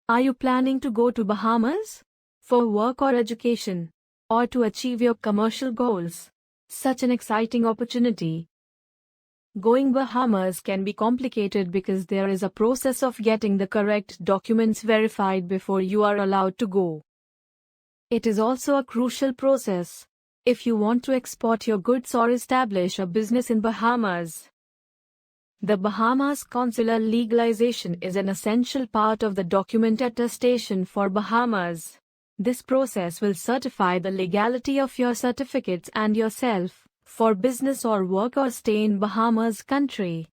Are you planning to go to Bahamas? For work or education? Or to achieve your commercial goals? Such an exciting opportunity. Going Bahamas can be complicated because there is a process of getting the correct documents verified before you are allowed to go. It is also a crucial process if you want to export your goods or establish a business in Bahamas. The Bahamas consular legalization is an essential part of the document attestation for Bahamas. This process will certify the legality of your certificates and yourself for business or work or stay in Bahamas country.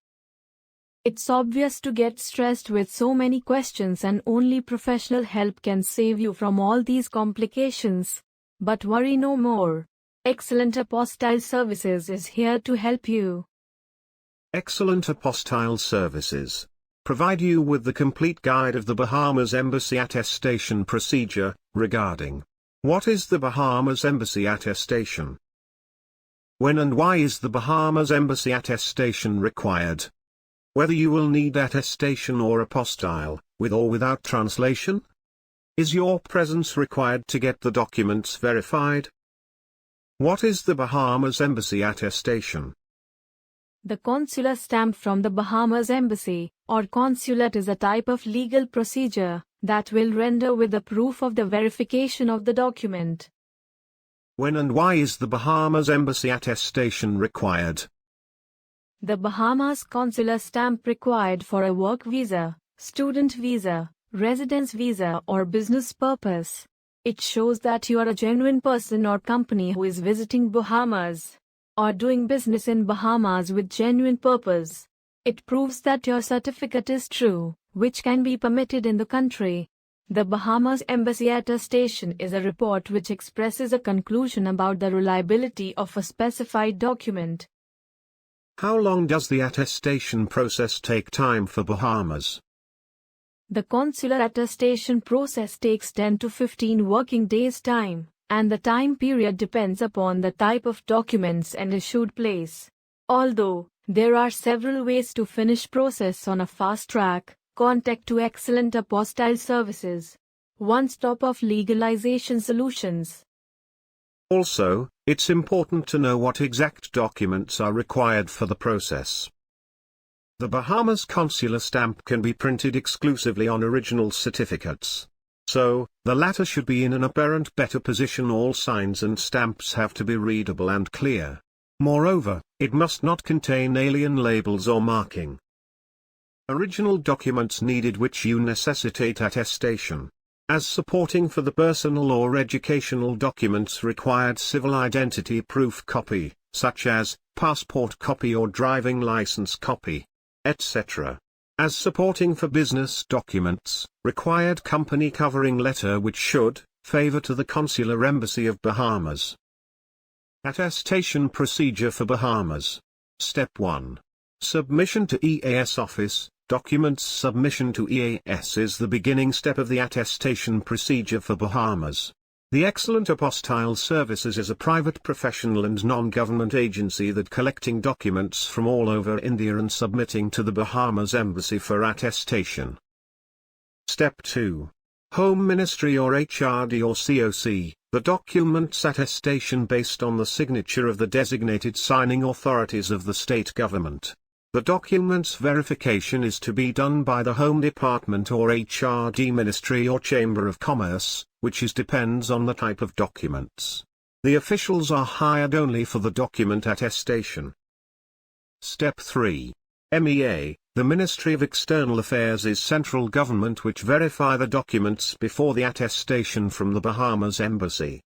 It's obvious to get stressed with so many questions, and only professional help can save you from all these complications. But worry no more. Excellent Apostille Services is here to help you. Excellent Apostille Services provide you with the complete guide of the Bahamas Embassy attestation procedure regarding what is the Bahamas Embassy attestation, when and why is the Bahamas Embassy attestation required, whether you will need attestation or apostille, with or without translation, is your presence required to get the documents verified. What is the Bahamas Embassy attestation? The consular stamp from the Bahamas Embassy, or consulate, is a type of legal procedure that will render with the proof of the verification of the document. When and why is the Bahamas Embassy attestation required? The Bahamas consular stamp required for a work visa, student visa, residence visa or business purpose. It shows that you are a genuine person or company who is visiting Bahamas or doing business in Bahamas with genuine purpose. It proves that your certificate is true, which can be permitted in the country. The Bahamas Embassy attestation is a report which expresses a conclusion about the reliability of a specified document. How long does the attestation process take time for Bahamas? The consular attestation process takes 10 to 15 working days time, and the time period depends upon the type of documents and issued place. Although there are several ways to finish process on a fast track, contact to Excellent Apostille Services, one stop of legalization solutions. Also, it's important to know what exact documents are required for the process. The Bahamas consular stamp can be printed exclusively on original certificates. So, the latter should be in an apparent better position. All signs and stamps have to be readable and clear. Moreover, it must not contain alien labels or marking. Original documents needed which you necessitate attestation. As supporting for the personal or educational documents required civil identity proof copy, such as passport copy or driving license copy, etc. As supporting for business documents, required company covering letter which should favor to the Consular Embassy of Bahamas. Attestation procedure for Bahamas. Step 1. Submission to EAS office. Documents submission to EAS is the beginning step of the attestation procedure for Bahamas. The Excellent Apostille Services is a private professional and non-government agency that collecting documents from all over India and submitting to the Bahamas Embassy for attestation. Step 2. Home Ministry or HRD or COC, the documents attestation based on the signature of the designated signing authorities of the state government. The documents verification is to be done by the Home Department or HRD Ministry or Chamber of Commerce, which depends on the type of documents. The officials are hired only for the document attestation. Step 3. MEA, the Ministry of External Affairs is central government which verify the documents before the attestation from the Bahamas Embassy.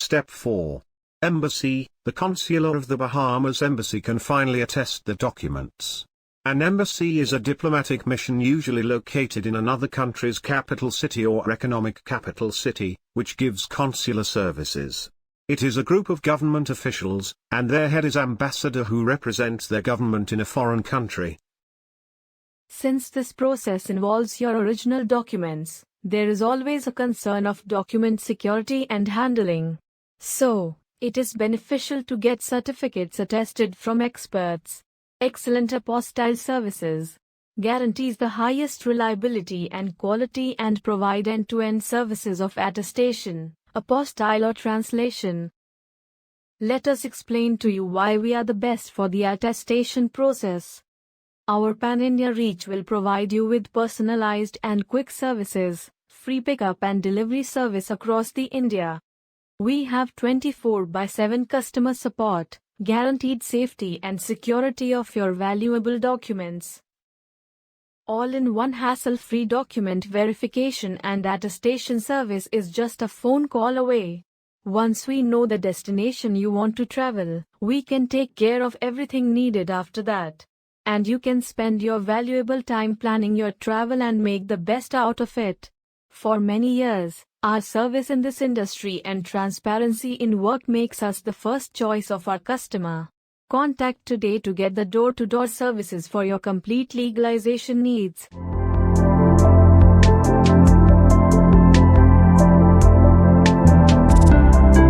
Step 4. Embassy, the consular of the Bahamas Embassy can finally attest the documents. An embassy is a diplomatic mission usually located in another country's capital city or economic capital city, which gives consular services. It is a group of government officials, and their head is ambassador who represents their government in a foreign country. Since this process involves your original documents, there is always a concern of document security and handling. So, it is beneficial to get certificates attested from experts. Excellent Apostille Services guarantees the highest reliability and quality and provide end-to-end services of attestation, apostille or translation. Let us explain to you why we are the best for the attestation process. Our pan-India reach will provide you with personalized and quick services, free pickup and delivery service across the India. We have 24/7 customer support, guaranteed safety and security of your valuable documents. All-in-one hassle-free document verification and attestation service is just a phone call away. Once we know the destination you want to travel, we can take care of everything needed after that. And you can spend your valuable time planning your travel and make the best out of it. For many years, our service in this industry and transparency in work makes us the first choice of our customer. Contact today to get the door-to-door services for your complete legalization needs.